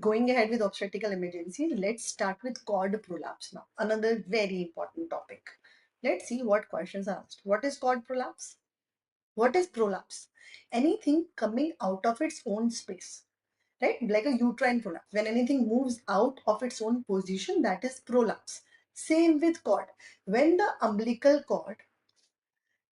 Going ahead with obstetrical emergency, let's start with cord prolapse now. Another very important topic. Let's see what questions are asked. What is cord prolapse? What is prolapse? Anything coming out of its own space, right? Like a uterine prolapse. When anything moves out of its own position, that is prolapse. Same with cord. When the umbilical cord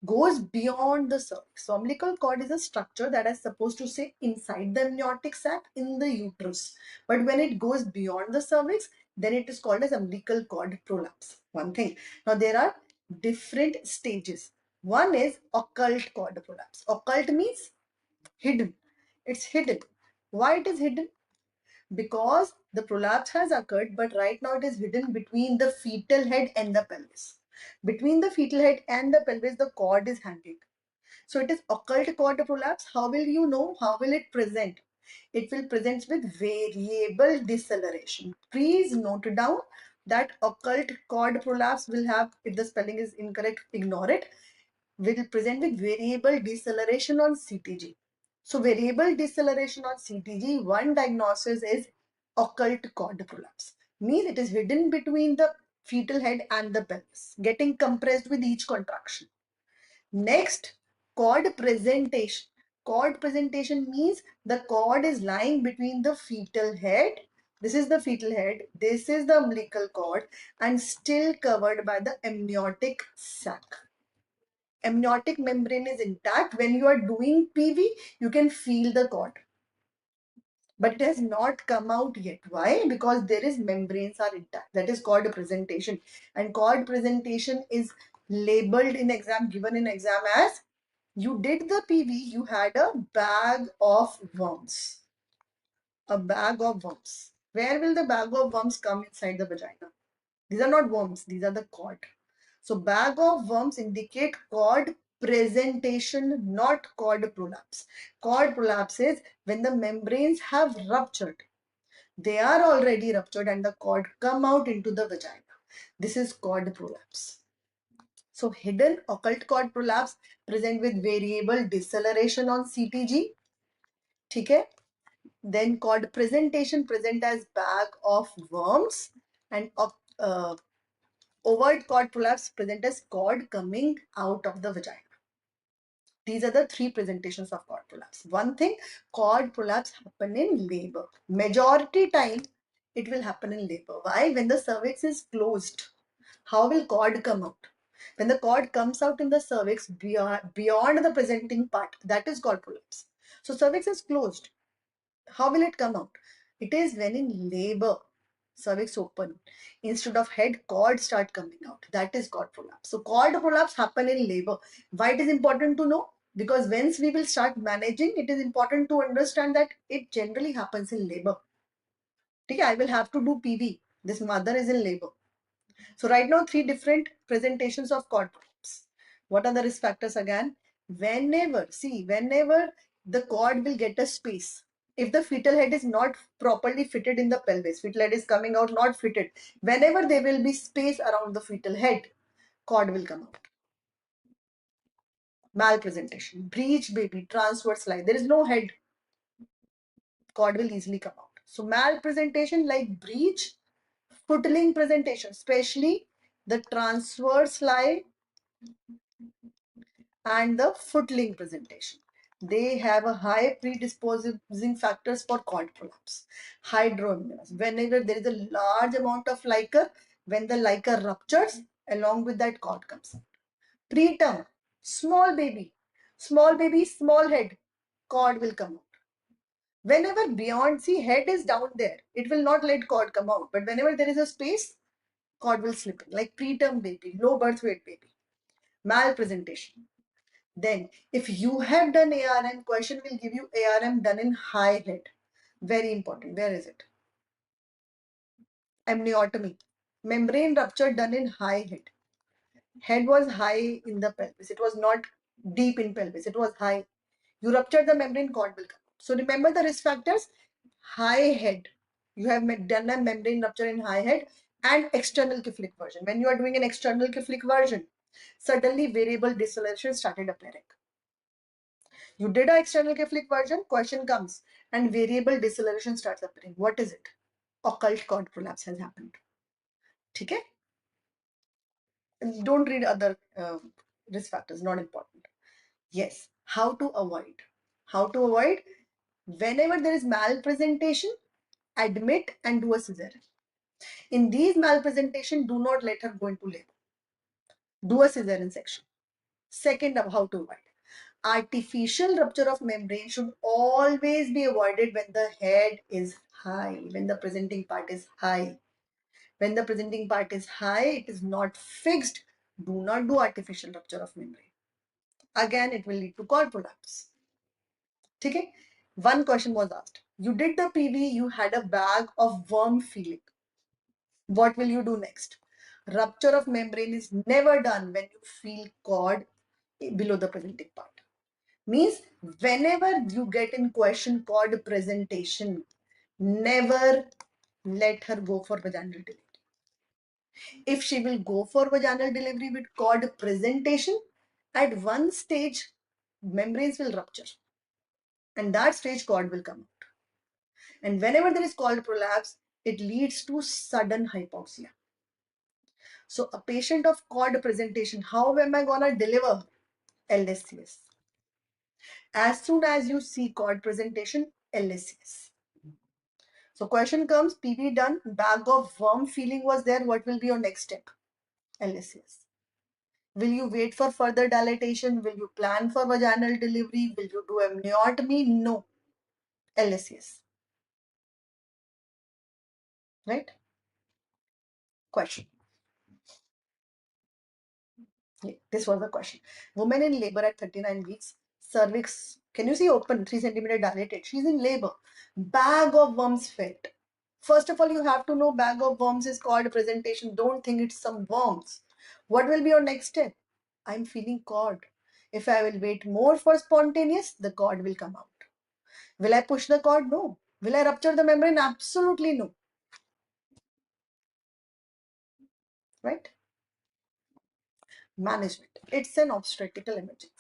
goes beyond the cervix. So umbilical cord is a structure that is supposed to sit inside the amniotic sac in the uterus. But when it goes beyond the cervix, then it is called as umbilical cord prolapse. One thing. Now there are different stages. One is occult cord prolapse. Occult means hidden. It's hidden. Why it is hidden? Because the prolapse has occurred, but right now it is hidden between the fetal head and the pelvis. Between the fetal head and the pelvis, the cord is hanging. So it is occult cord prolapse. How will you know? How will it present? It will present with variable deceleration. Please note down that occult cord prolapse will have, if the spelling is incorrect, ignore it, will present with variable deceleration on CTG. So variable deceleration on CTG, one diagnosis is occult cord prolapse. Means it is hidden between the fetal head and the pelvis, getting compressed with each contraction. Next, cord presentation. Cord presentation means the cord is lying between the fetal head. This is the fetal head. This is the umbilical cord and still covered by the amniotic sac. Amniotic membrane is intact. When you are doing PV, you can feel the cord. But it has not come out yet. Why? Because there is membranes are intact. That is cord presentation. And cord presentation is labeled in exam, given in exam as you did the PV, you had a bag of worms. A bag of worms. Where will the bag of worms come inside the vagina? These are not worms, these are the cord. So bag of worms indicate cord presentation, not cord prolapse. Cord prolapse is when the membranes have ruptured. They are already ruptured and the cord come out into the vagina. This is cord prolapse. So hidden occult cord prolapse present with variable deceleration on CTG. Okay? Then cord presentation present as bag of worms, and overt cord prolapse present as cord coming out of the vagina. These are the three presentations of cord prolapse. One thing, cord prolapse happen in labor. Majority time it will happen in labor. Why? When the cervix is closed, how will cord come out? When the cord comes out in the cervix beyond the presenting part, that is cord prolapse. So cervix is closed. How will it come out? It is when in labor, cervix open. Instead of head, cord start coming out. That is cord prolapse. So cord prolapse happen in labor. Why it is important to know? Because once we will start managing, it is important to understand that it generally happens in labor. Okay, I will have to do PV. This mother is in labor. So right now, three different presentations of cord prolapse. What are the risk factors again? Whenever the cord will get a space, if the fetal head is not properly fitted in the pelvis, fetal head is coming out not fitted, whenever there will be space around the fetal head, cord will come out. Malpresentation, breech baby, transverse line, there is no head, cord will easily come out. So malpresentation like breech, footling presentation, especially the transverse line and the footling presentation. They have a high predisposing factors for cord prolapse. Hydroamnios. Whenever there is a large amount of liquor, when the liquor ruptures, along with that cord comes out. Preterm, small baby, small head, cord will come out. Whenever beyond, see head is down there, it will not let cord come out. But whenever there is a space, cord will slip in, like preterm baby, low birth weight baby. Malpresentation. Then, if you have done ARM, question will give you ARM done in high head. Very important. Where is it? Amniotomy. Membrane rupture done in high head. Head was high in the pelvis. It was not deep in pelvis. It was high. You ruptured the membrane, cord will come. So remember the risk factors. High head. You have done a membrane rupture in high head and external Kiflick version. When you are doing an external Kiflick version, suddenly variable deceleration started appearing. You did an external Kiflick version, question comes, and variable deceleration starts appearing. What is it? Occult cord prolapse has happened. Okay? Don't read other risk factors, not important. Yes. How to avoid? How to avoid? Whenever there is malpresentation, admit and do a cesarean. In these malpresentation, do not let her go into labor. Do a cesarean section. Second, how to avoid? Artificial rupture of membrane should always be avoided when the head is high, when the presenting part is high. When the presenting part is high, it is not fixed. Do not do artificial rupture of membrane. Again, it will lead to cord prolapse. Okay? One question was asked. You did the PV, you had a bag of worm feeling. What will you do next? Rupture of membrane is never done when you feel cord below the presenting part. Means whenever you get in question cord presentation, never let her go for vaginal delivery. If she will go for vaginal delivery with cord presentation, at one stage membranes will rupture and that stage cord will come out. And whenever there is cord prolapse, it leads to sudden hypoxia. So a patient of cord presentation, how am I gonna deliver? LSCS. As soon as you see cord presentation, LSCS. So question comes, PV done, bag of worm feeling was there, what will be your next step? LSCS. Will you wait for further dilatation? Will you plan for vaginal delivery? Will you do amniotomy? No. LSCS. Right? Question. Yeah, this was the question. Woman in labor at 39 weeks, cervix, can you see open, 3 centimeter dilated? She's in labor. Bag of worms felt. First of all, you have to know bag of worms is cord presentation. Don't think it's some worms. What will be your next step? I'm feeling cord. If I will wait more for spontaneous, the cord will come out. Will I push the cord? No. Will I rupture the membrane? Absolutely no. Right? Management. It's an obstetrical emergency.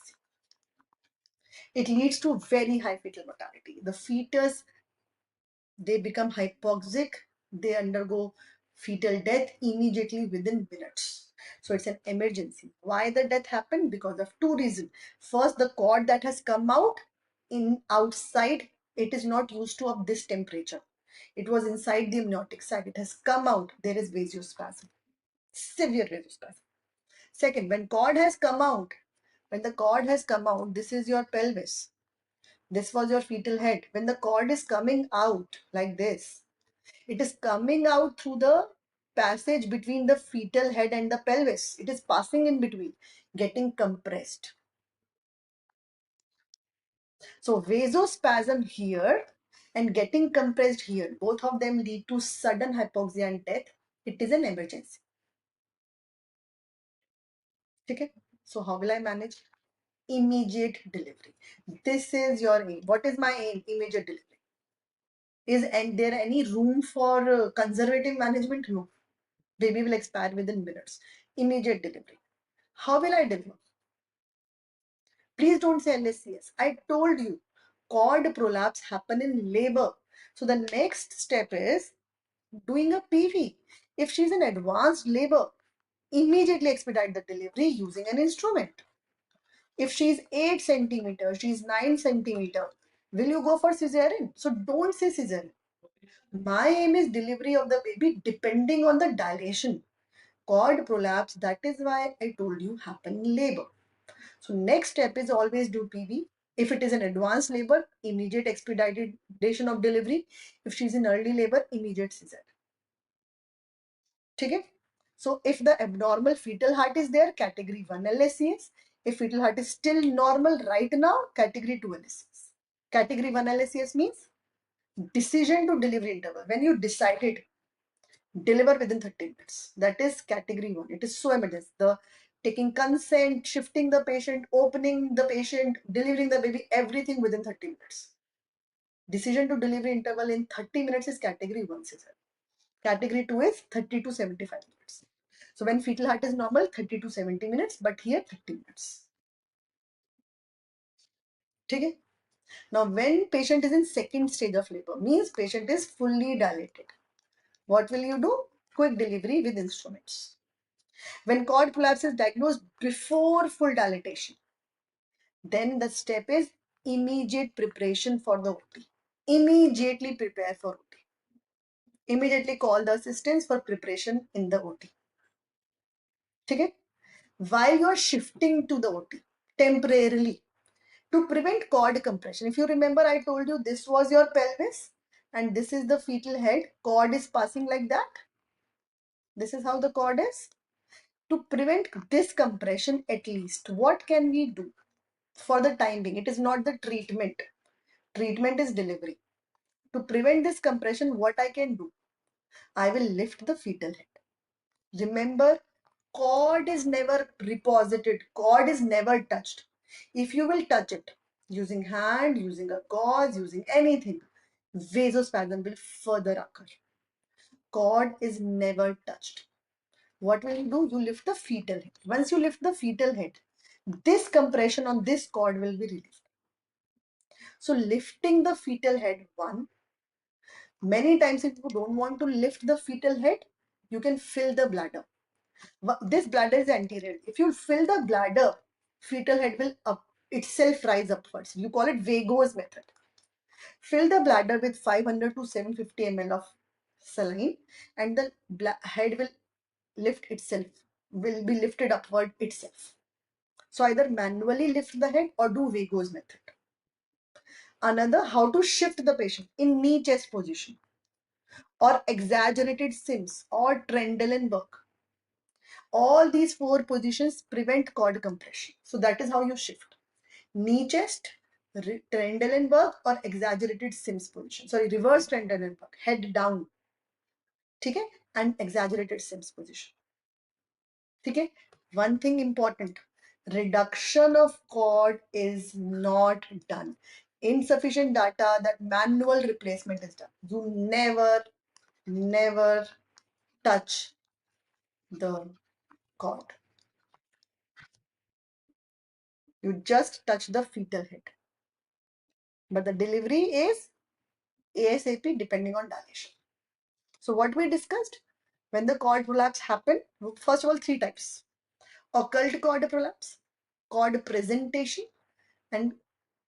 It leads to very high fetal mortality. The fetus, they become hypoxic, they undergo fetal death immediately within minutes. So it's an emergency. Why the death happened? Because of two reasons. First, the cord that has come out in outside, it is not used to of this temperature. It was inside the amniotic sac. It has come out. There is vasospasm, severe vasospasm. Second, when cord has come out, when the cord has come out, this is your pelvis. This was your fetal head. When the cord is coming out like this, it is coming out through the passage between the fetal head and the pelvis. It is passing in between, getting compressed. So vasospasm here and getting compressed here, both of them lead to sudden hypoxia and death. It is an emergency. Okay? So how will I manage? Immediate delivery. This is your aim. What is my aim? Immediate delivery. Is there any room for conservative management? No. Baby will expire within minutes. Immediate delivery. How will I deliver? Please don't say LSCS. I told you, cord prolapse happen in labor. So the next step is doing a PV. If she's in advanced labor, immediately expedite the delivery using an instrument. If she's 8 centimeter, she's 9 centimeter, will you go for cesarean? So don't say cesarean. My aim is delivery of the baby depending on the dilation. Cord prolapse, that is why I told you happen in labor. So next step is always do PV. If it is an advanced labor, immediate expeditation of delivery. If she's in early labor, immediate cesarean. Okay? So if the abnormal fetal heart is there, category 1 LSCS. If fetal heart is still normal right now, category 2 LSCS. Category 1 LSCS means decision to delivery interval. When you decided deliver within 30 minutes. That is category 1. It is so emergency. The taking consent, shifting the patient, opening the patient, delivering the baby, everything within 30 minutes. Decision to delivery interval in 30 minutes is category 1 cesarean. Category 2 is 30 to 75 minutes. So when fetal heart is normal, 30 to 70 minutes, but here 30 minutes. Okay? Now, when patient is in second stage of labor, means patient is fully dilated. What will you do? Quick delivery with instruments. When cord prolapse is diagnosed before full dilatation, then the step is immediate preparation for the OT. Immediately prepare for OT. Immediately call the assistants for preparation in the OT. Okay? While you are shifting to the OT temporarily to prevent cord compression. If you remember, I told you this was your pelvis and this is the fetal head. Cord is passing like that. This is how the cord is. To prevent this compression, at least, what can we do for the time being? It is not the treatment. Treatment is delivery. To prevent this compression, what I can do? I will lift the fetal head. Remember, cord is never reposited. Cord is never touched. If you will touch it using hand, using a gauze, using anything, vasospasm will further occur. Cord is never touched. What will you do? You lift the fetal head. Once you lift the fetal head, this compression on this cord will be relieved. So lifting the fetal head, one. Many times if you don't want to lift the fetal head, you can fill the bladder. This bladder is anterior. If you fill the bladder, fetal head will itself rise upwards. You call it Vago's method. Fill the bladder with 500 to 750 ml of saline and the head will lift itself, will be lifted upward itself. So either manually lift the head or do Vago's method. Another, how to shift the patient in knee chest position or exaggerated Sims or Trendelenburg. All these four positions prevent cord compression. So that is how you shift. Knee chest, Trendelenburg or exaggerated Sims position. Sorry, reverse Trendelenburg, head down. Okay? And exaggerated Sims position. Okay? One thing important, reduction of cord is not done. Insufficient data, that manual replacement is done. You never touch the cord. You just touch the fetal head. But the delivery is ASAP depending on dilation. So what we discussed, when the cord prolapse happen, first of all, three types: occult cord prolapse, cord presentation, and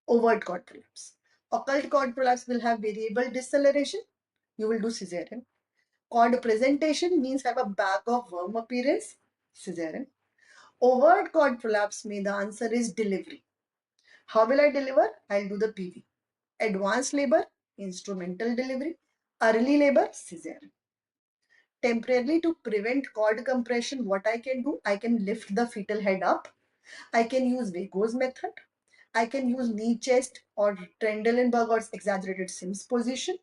overt cord prolapse. Occult cord prolapse will have variable deceleration. You will do cesarean. Cord presentation means have a bag of worm appearance, cesarean. Overt cord prolapse means the answer is delivery. How will I deliver? I'll do the PV. Advanced labor, instrumental delivery. Early labor, cesarean. Temporarily, to prevent cord compression, what I can do? I can lift the fetal head up. I can use Vago's method. I can use knee chest or Trendelenburg or exaggerated Sims position.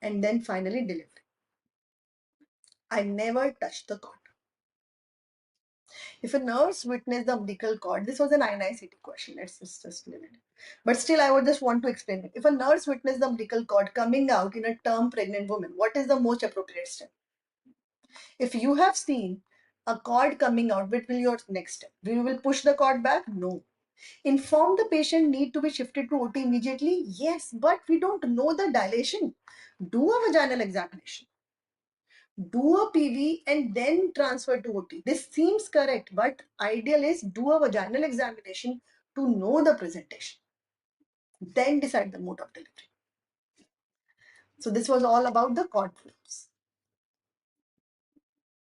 And then finally delivery. I never touch the cord. If a nurse witnessed the umbilical cord, this was an INI-CT question, let's just leave it. But still, I would just want to explain it. If a nurse witnessed the umbilical cord coming out in a term pregnant woman, what is the most appropriate step? If you have seen a cord coming out, what will your next step? We will push the cord back? No. Inform the patient need to be shifted to OT immediately? Yes, but we don't know the dilation. Do a vaginal examination. Do a PV and then transfer to OT. This seems correct, but ideal is do a vaginal examination to know the presentation. Then decide the mode of delivery. So this was all about the cord prolapse.